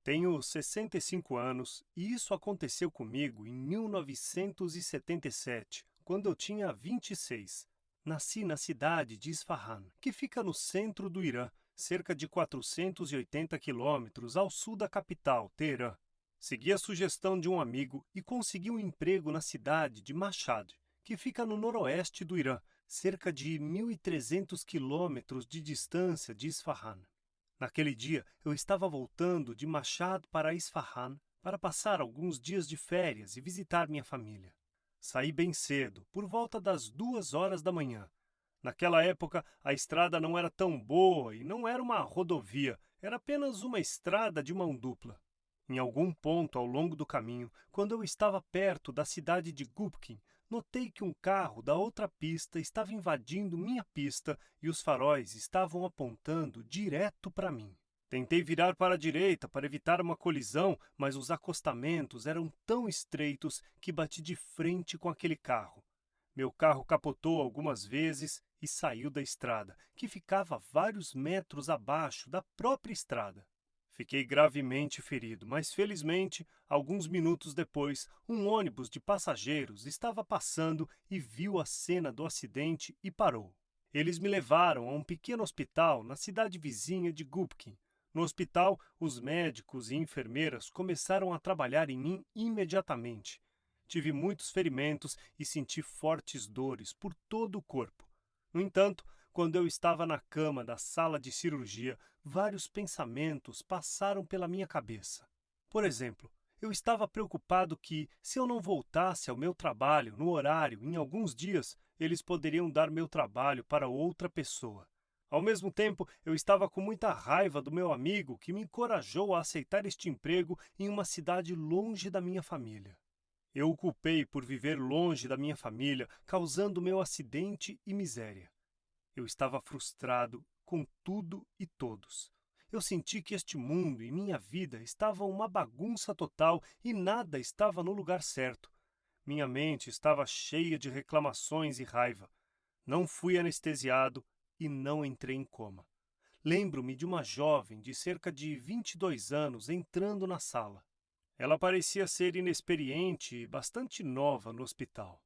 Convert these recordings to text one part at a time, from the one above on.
Tenho 65 anos e isso aconteceu comigo em 1977, quando eu tinha 26. Nasci na cidade de Isfahan, que fica no centro do Irã, cerca de 480 quilômetros ao sul da capital, Teherã. Segui a sugestão de um amigo e consegui um emprego na cidade de Mashhad, que fica no noroeste do Irã, cerca de 1.300 quilômetros de distância de Isfahan. Naquele dia, eu estava voltando de Mashhad para Isfahan para passar alguns dias de férias e visitar minha família. Saí bem cedo, por volta das 2 horas da manhã. Naquela época, a estrada não era tão boa e não era uma rodovia, era apenas uma estrada de mão dupla. Em algum ponto ao longo do caminho, quando eu estava perto da cidade de Gubkin, notei que um carro da outra pista estava invadindo minha pista e os faróis estavam apontando direto para mim. Tentei virar para a direita para evitar uma colisão, mas os acostamentos eram tão estreitos que bati de frente com aquele carro. Meu carro capotou algumas vezes e saiu da estrada, que ficava vários metros abaixo da própria estrada. Fiquei gravemente ferido, mas felizmente, alguns minutos depois, um ônibus de passageiros estava passando e viu a cena do acidente e parou. Eles me levaram a um pequeno hospital na cidade vizinha de Gubkin. No hospital, os médicos e enfermeiras começaram a trabalhar em mim imediatamente. Tive muitos ferimentos e senti fortes dores por todo o corpo. No entanto, quando eu estava na cama da sala de cirurgia, vários pensamentos passaram pela minha cabeça. Por exemplo, eu estava preocupado que, se eu não voltasse ao meu trabalho no horário em alguns dias, eles poderiam dar meu trabalho para outra pessoa. Ao mesmo tempo, eu estava com muita raiva do meu amigo que me encorajou a aceitar este emprego em uma cidade longe da minha família. Eu o culpei por viver longe da minha família, causando meu acidente e miséria. Eu estava frustrado com tudo e todos. Eu senti que este mundo e minha vida estavam uma bagunça total e nada estava no lugar certo. Minha mente estava cheia de reclamações e raiva. Não fui anestesiado e não entrei em coma. Lembro-me de uma jovem de cerca de 22 anos entrando na sala. Ela parecia ser inexperiente e bastante nova no hospital.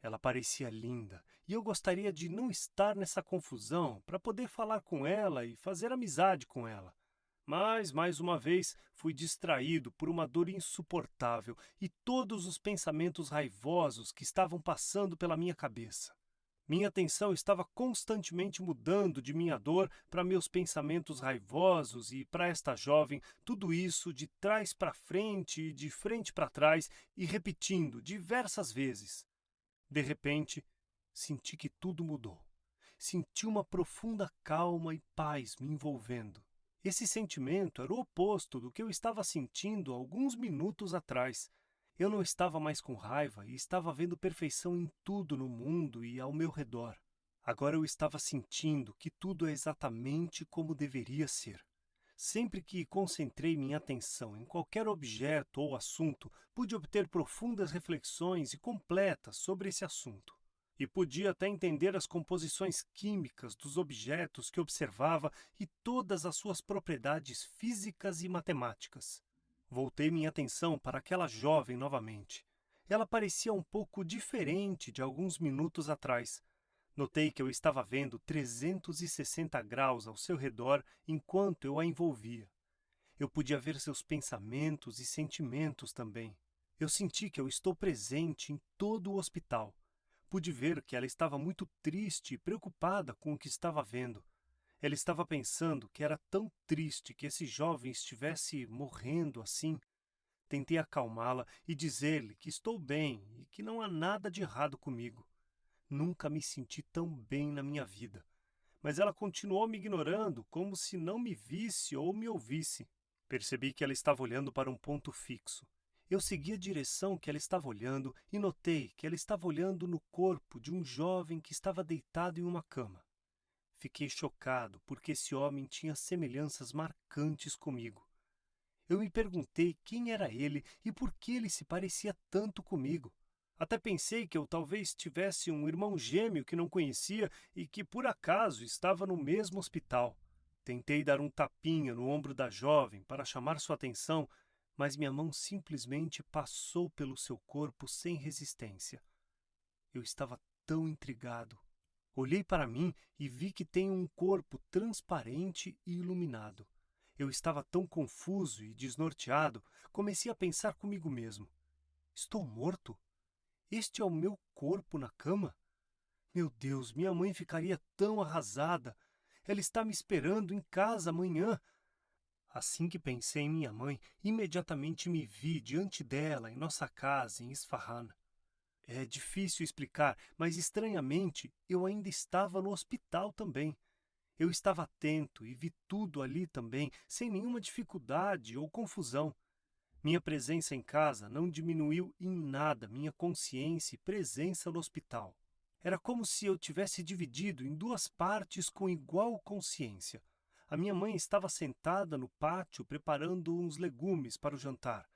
Ela parecia linda e eu gostaria de não estar nessa confusão para poder falar com ela e fazer amizade com ela. Mas, mais uma vez, fui distraído por uma dor insuportável e todos os pensamentos raivosos que estavam passando pela minha cabeça. Minha atenção estava constantemente mudando de minha dor para meus pensamentos raivosos e para esta jovem, tudo isso de trás para frente e de frente para trás e repetindo diversas vezes. De repente, senti que tudo mudou. Senti uma profunda calma e paz me envolvendo. Esse sentimento era o oposto do que eu estava sentindo alguns minutos atrás. Eu não estava mais com raiva e estava vendo perfeição em tudo no mundo e ao meu redor. Agora eu estava sentindo que tudo é exatamente como deveria ser. Sempre que concentrei minha atenção em qualquer objeto ou assunto, pude obter profundas reflexões e completas sobre esse assunto. E podia até entender as composições químicas dos objetos que observava e todas as suas propriedades físicas e matemáticas. Voltei minha atenção para aquela jovem novamente. Ela parecia um pouco diferente de alguns minutos atrás. Notei que eu estava vendo 360 graus ao seu redor enquanto eu a envolvia. Eu podia ver seus pensamentos e sentimentos também. Eu senti que eu estou presente em todo o hospital. Pude ver que ela estava muito triste e preocupada com o que estava vendo. Ela estava pensando que era tão triste que esse jovem estivesse morrendo assim. Tentei acalmá-la e dizer-lhe que estou bem e que não há nada de errado comigo. Nunca me senti tão bem na minha vida. Mas ela continuou me ignorando como se não me visse ou me ouvisse. Percebi que ela estava olhando para um ponto fixo. Eu segui a direção que ela estava olhando e notei que ela estava olhando no corpo de um jovem que estava deitado em uma cama. Fiquei chocado porque esse homem tinha semelhanças marcantes comigo. Eu me perguntei quem era ele e por que ele se parecia tanto comigo. Até pensei que eu talvez tivesse um irmão gêmeo que não conhecia e que por acaso estava no mesmo hospital. Tentei dar um tapinha no ombro da jovem para chamar sua atenção, mas minha mão simplesmente passou pelo seu corpo sem resistência. Eu estava tão intrigado. Olhei para mim e vi que tenho um corpo transparente e iluminado. Eu estava tão confuso e desnorteado, comecei a pensar comigo mesmo. Estou morto? Este é o meu corpo na cama? Meu Deus, minha mãe ficaria tão arrasada. Ela está me esperando em casa amanhã. Assim que pensei em minha mãe, imediatamente me vi diante dela em nossa casa em Isfahan. É difícil explicar, mas estranhamente eu ainda estava no hospital também. Eu estava atento e vi tudo ali também, sem nenhuma dificuldade ou confusão. Minha presença em casa não diminuiu em nada minha consciência e presença no hospital. Era como se eu tivesse dividido em duas partes com igual consciência. A minha mãe estava sentada no pátio preparando uns legumes para o jantar.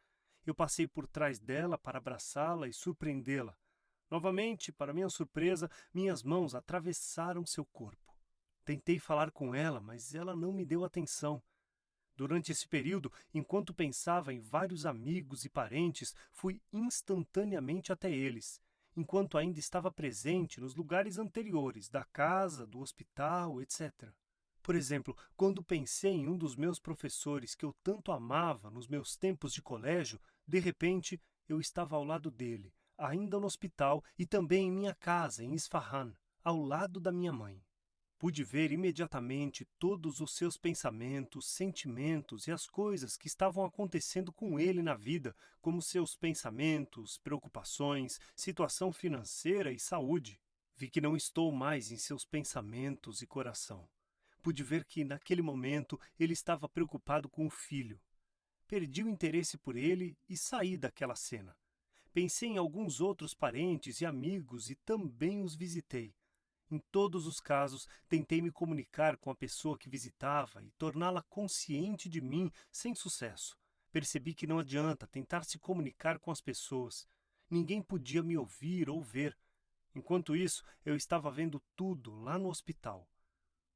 Eu passei por trás dela para abraçá-la e surpreendê-la. Novamente, para minha surpresa, minhas mãos atravessaram seu corpo. Tentei falar com ela, mas ela não me deu atenção. Durante esse período, enquanto pensava em vários amigos e parentes, fui instantaneamente até eles, enquanto ainda estava presente nos lugares anteriores, da casa, do hospital, etc. Por exemplo, quando pensei em um dos meus professores que eu tanto amava nos meus tempos de colégio, de repente eu estava ao lado dele, ainda no hospital e também em minha casa, em Isfahan, ao lado da minha mãe. Pude ver imediatamente todos os seus pensamentos, sentimentos e as coisas que estavam acontecendo com ele na vida, como seus pensamentos, preocupações, situação financeira e saúde. Vi que não estou mais em seus pensamentos e coração. Pude ver que, naquele momento, ele estava preocupado com o filho. Perdi o interesse por ele e saí daquela cena. Pensei em alguns outros parentes e amigos e também os visitei. Em todos os casos, tentei me comunicar com a pessoa que visitava e torná-la consciente de mim sem sucesso. Percebi que não adianta tentar se comunicar com as pessoas. Ninguém podia me ouvir ou ver. Enquanto isso, eu estava vendo tudo lá no hospital.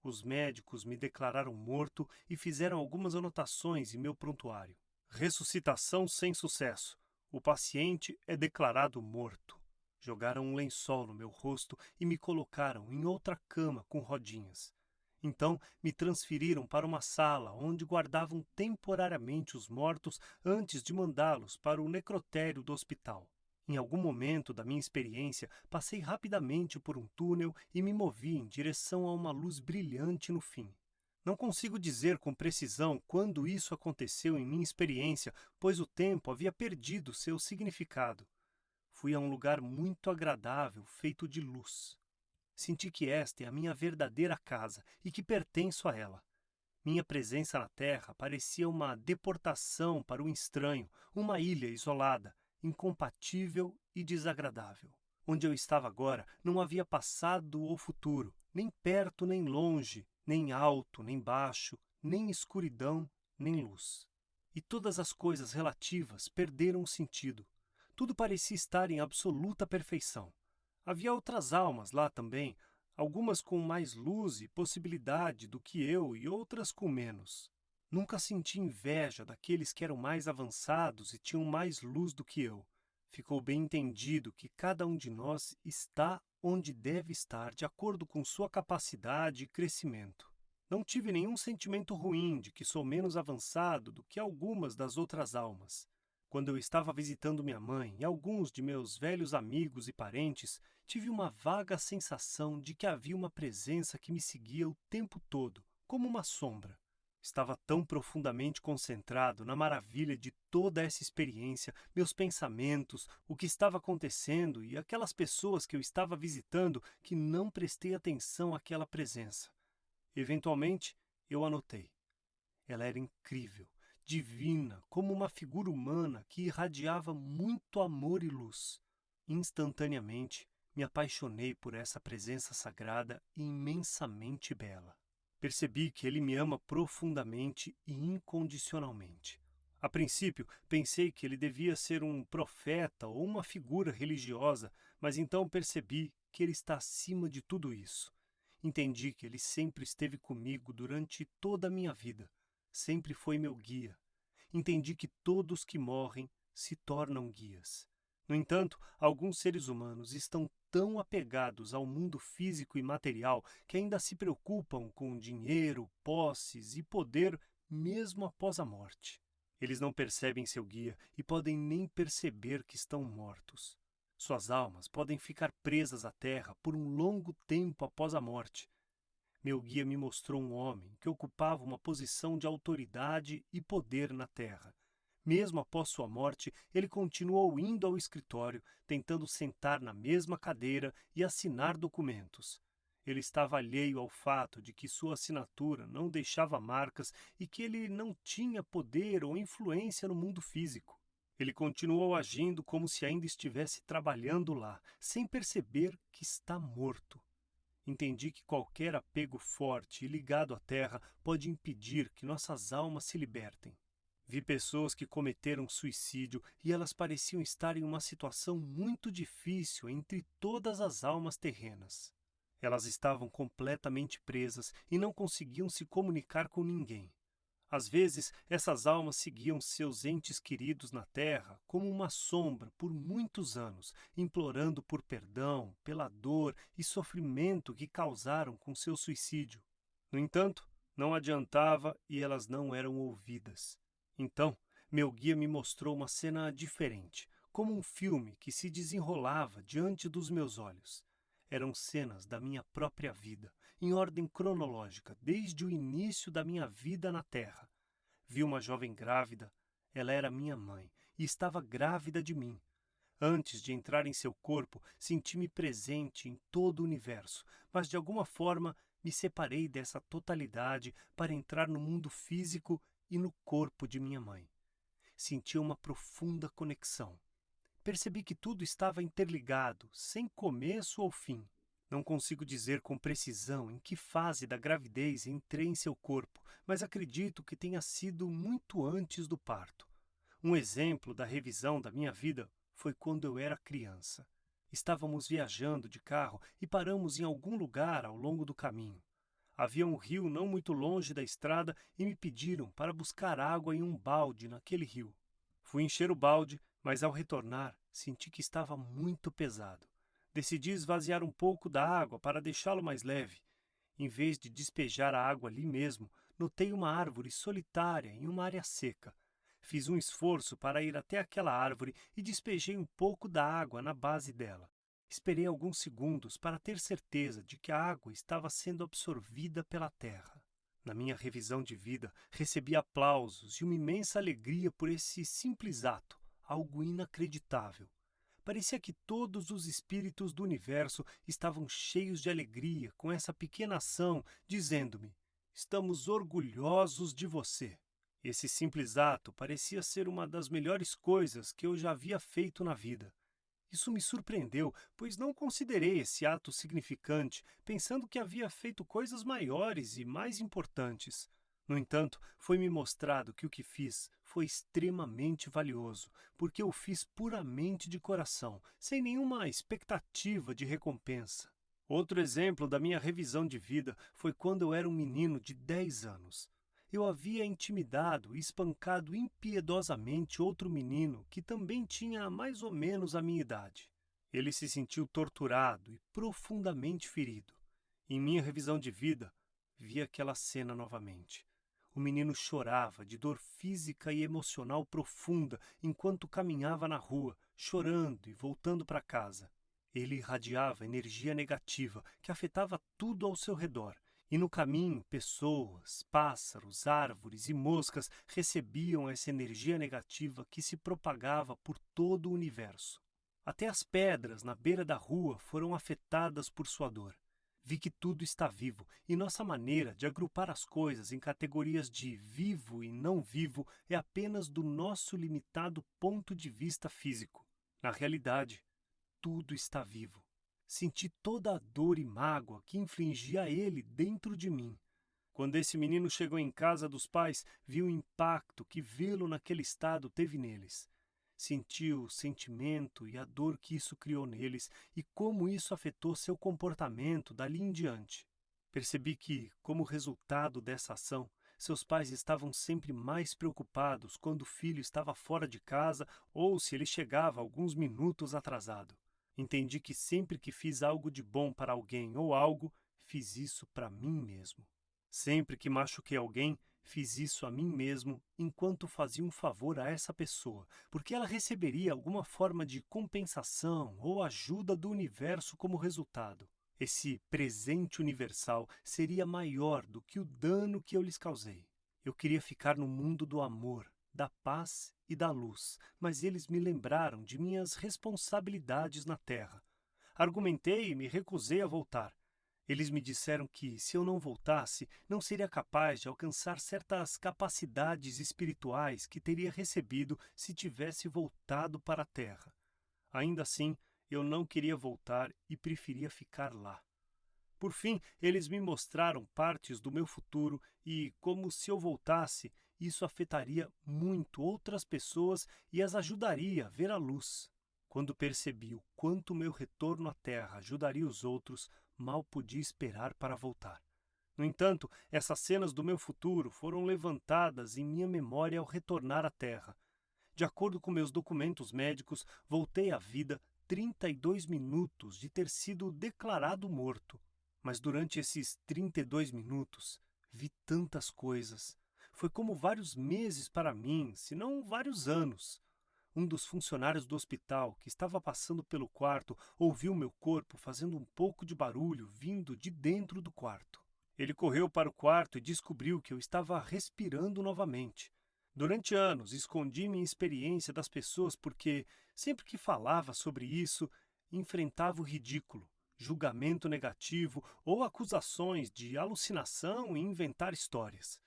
Os médicos me declararam morto e fizeram algumas anotações em meu prontuário. Ressuscitação sem sucesso. O paciente é declarado morto. Jogaram um lençol no meu rosto e me colocaram em outra cama com rodinhas. Então, me transferiram para uma sala onde guardavam temporariamente os mortos antes de mandá-los para o necrotério do hospital. Em algum momento da minha experiência, passei rapidamente por um túnel e me movi em direção a uma luz brilhante no fim. Não consigo dizer com precisão quando isso aconteceu em minha experiência, pois o tempo havia perdido seu significado. Fui a um lugar muito agradável, feito de luz. Senti que esta é a minha verdadeira casa e que pertenço a ela. Minha presença na Terra parecia uma deportação para o estranho, uma ilha isolada, incompatível e desagradável. Onde eu estava agora não havia passado ou futuro, nem perto nem longe, nem alto nem baixo, nem escuridão nem luz. E todas as coisas relativas perderam o sentido. Tudo parecia estar em absoluta perfeição. Havia outras almas lá também, algumas com mais luz e possibilidade do que eu e outras com menos. Nunca senti inveja daqueles que eram mais avançados e tinham mais luz do que eu. Ficou bem entendido que cada um de nós está onde deve estar de acordo com sua capacidade e crescimento. Não tive nenhum sentimento ruim de que sou menos avançado do que algumas das outras almas. Quando eu estava visitando minha mãe e alguns de meus velhos amigos e parentes, tive uma vaga sensação de que havia uma presença que me seguia o tempo todo, como uma sombra. Estava tão profundamente concentrado na maravilha de toda essa experiência, meus pensamentos, o que estava acontecendo e aquelas pessoas que eu estava visitando, que não prestei atenção àquela presença. Eventualmente, eu a notei. Ela era incrível, divina, como uma figura humana que irradiava muito amor e luz. Instantaneamente, me apaixonei por essa presença sagrada e imensamente bela. Percebi que ele me ama profundamente e incondicionalmente. A princípio, pensei que ele devia ser um profeta ou uma figura religiosa, mas então percebi que ele está acima de tudo isso. Entendi que ele sempre esteve comigo durante toda a minha vida. Sempre foi meu guia. Entendi que todos que morrem se tornam guias. No entanto, alguns seres humanos estão tão apegados ao mundo físico e material que ainda se preocupam com dinheiro, posses e poder mesmo após a morte. Eles não percebem seu guia e podem nem perceber que estão mortos. Suas almas podem ficar presas à terra por um longo tempo após a morte. Meu guia me mostrou um homem que ocupava uma posição de autoridade e poder na terra. Mesmo após sua morte, ele continuou indo ao escritório, tentando sentar na mesma cadeira e assinar documentos. Ele estava alheio ao fato de que sua assinatura não deixava marcas e que ele não tinha poder ou influência no mundo físico. Ele continuou agindo como se ainda estivesse trabalhando lá, sem perceber que está morto. Entendi que qualquer apego forte e ligado à terra pode impedir que nossas almas se libertem. Vi pessoas que cometeram suicídio e elas pareciam estar em uma situação muito difícil entre todas as almas terrenas. Elas estavam completamente presas e não conseguiam se comunicar com ninguém. Às vezes, essas almas seguiam seus entes queridos na terra como uma sombra por muitos anos, implorando por perdão, pela dor e sofrimento que causaram com seu suicídio. No entanto, não adiantava e elas não eram ouvidas. Então, meu guia me mostrou uma cena diferente, como um filme que se desenrolava diante dos meus olhos. Eram cenas da minha própria vida, em ordem cronológica, desde o início da minha vida na Terra. Vi uma jovem grávida, ela era minha mãe, e estava grávida de mim. Antes de entrar em seu corpo, senti-me presente em todo o universo, mas de alguma forma me separei dessa totalidade para entrar no mundo físico e no corpo de minha mãe. Senti uma profunda conexão. Percebi que tudo estava interligado, sem começo ou fim. Não consigo dizer com precisão em que fase da gravidez entrei em seu corpo, mas acredito que tenha sido muito antes do parto. Um exemplo da revisão da minha vida foi quando eu era criança. Estávamos viajando de carro e paramos em algum lugar ao longo do caminho. Havia um rio não muito longe da estrada e me pediram para buscar água em um balde naquele rio. Fui encher o balde, mas ao retornar, senti que estava muito pesado. Decidi esvaziar um pouco da água para deixá-lo mais leve. Em vez de despejar a água ali mesmo, notei uma árvore solitária em uma área seca. Fiz um esforço para ir até aquela árvore e despejei um pouco da água na base dela. Esperei alguns segundos para ter certeza de que a água estava sendo absorvida pela terra. Na minha revisão de vida, recebi aplausos e uma imensa alegria por esse simples ato, algo inacreditável. Parecia que todos os espíritos do universo estavam cheios de alegria com essa pequena ação, dizendo-me: "Estamos orgulhosos de você." Esse simples ato parecia ser uma das melhores coisas que eu já havia feito na vida. Isso me surpreendeu, pois não considerei esse ato significante, pensando que havia feito coisas maiores e mais importantes. No entanto, foi-me mostrado que o que fiz foi extremamente valioso, porque eu fiz puramente de coração, sem nenhuma expectativa de recompensa. Outro exemplo da minha revisão de vida foi quando eu era um menino de 10 anos. Eu havia intimidado e espancado impiedosamente outro menino que também tinha mais ou menos a minha idade. Ele se sentiu torturado e profundamente ferido. Em minha revisão de vida, vi aquela cena novamente. O menino chorava de dor física e emocional profunda enquanto caminhava na rua, chorando e voltando para casa. Ele irradiava energia negativa que afetava tudo ao seu redor. E no caminho, pessoas, pássaros, árvores e moscas recebiam essa energia negativa que se propagava por todo o universo. Até as pedras na beira da rua foram afetadas por sua dor. Vi que tudo está vivo e nossa maneira de agrupar as coisas em categorias de vivo e não vivo é apenas do nosso limitado ponto de vista físico. Na realidade, tudo está vivo. Senti toda a dor e mágoa que infligia a ele dentro de mim. Quando esse menino chegou em casa dos pais, vi o impacto que vê-lo naquele estado teve neles. Senti o sentimento e a dor que isso criou neles e como isso afetou seu comportamento dali em diante. Percebi que, como resultado dessa ação, seus pais estavam sempre mais preocupados quando o filho estava fora de casa ou se ele chegava alguns minutos atrasado. Entendi que sempre que fiz algo de bom para alguém ou algo, fiz isso para mim mesmo. Sempre que machuquei alguém, fiz isso a mim mesmo enquanto fazia um favor a essa pessoa, porque ela receberia alguma forma de compensação ou ajuda do universo como resultado. Esse presente universal seria maior do que o dano que eu lhes causei. Eu queria ficar no mundo do amor, da paz e da luz, mas eles me lembraram de minhas responsabilidades na Terra. Argumentei e me recusei a voltar. Eles me disseram que, se eu não voltasse, não seria capaz de alcançar certas capacidades espirituais que teria recebido se tivesse voltado para a Terra. Ainda assim, eu não queria voltar e preferia ficar lá. Por fim, eles me mostraram partes do meu futuro e, como se eu voltasse, isso afetaria muito outras pessoas e as ajudaria a ver a luz. Quando percebi o quanto meu retorno à Terra ajudaria os outros, mal podia esperar para voltar. No entanto, essas cenas do meu futuro foram levantadas em minha memória ao retornar à Terra. De acordo com meus documentos médicos, voltei à vida 32 minutos de ter sido declarado morto. Mas durante esses 32 minutos, vi tantas coisas. Foi como vários meses para mim, se não vários anos. Um dos funcionários do hospital, que estava passando pelo quarto, ouviu meu corpo fazendo um pouco de barulho vindo de dentro do quarto. Ele correu para o quarto e descobriu que eu estava respirando novamente. Durante anos, escondi minha experiência das pessoas porque, sempre que falava sobre isso, enfrentava o ridículo, julgamento negativo ou acusações de alucinação e inventar histórias.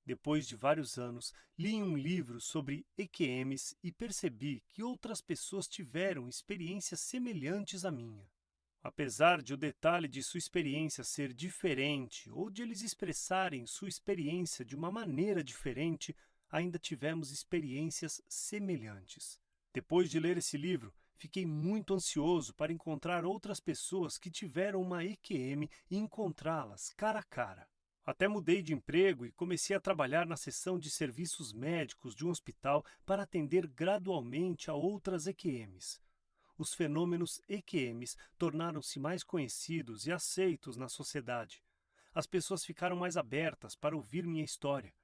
Depois de vários anos, li um livro sobre EQMs e percebi que outras pessoas tiveram experiências semelhantes à minha. Apesar de o detalhe de sua experiência ser diferente ou de eles expressarem sua experiência de uma maneira diferente, ainda tivemos experiências semelhantes. Depois de ler esse livro, fiquei muito ansioso para encontrar outras pessoas que tiveram uma EQM e encontrá-las cara a cara. Até mudei de emprego e comecei a trabalhar na seção de serviços médicos de um hospital para atender gradualmente a outras EQMs. Os fenômenos EQMs tornaram-se mais conhecidos e aceitos na sociedade. As pessoas ficaram mais abertas para ouvir minha história.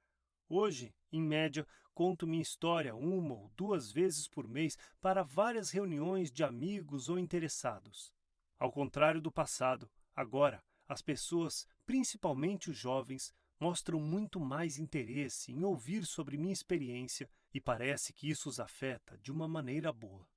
Hoje, em média, conto minha história 1 ou 2 vezes por mês para várias reuniões de amigos ou interessados. Ao contrário do passado, agora, as pessoas, principalmente os jovens, mostram muito mais interesse em ouvir sobre minha experiência e parece que isso os afeta de uma maneira boa.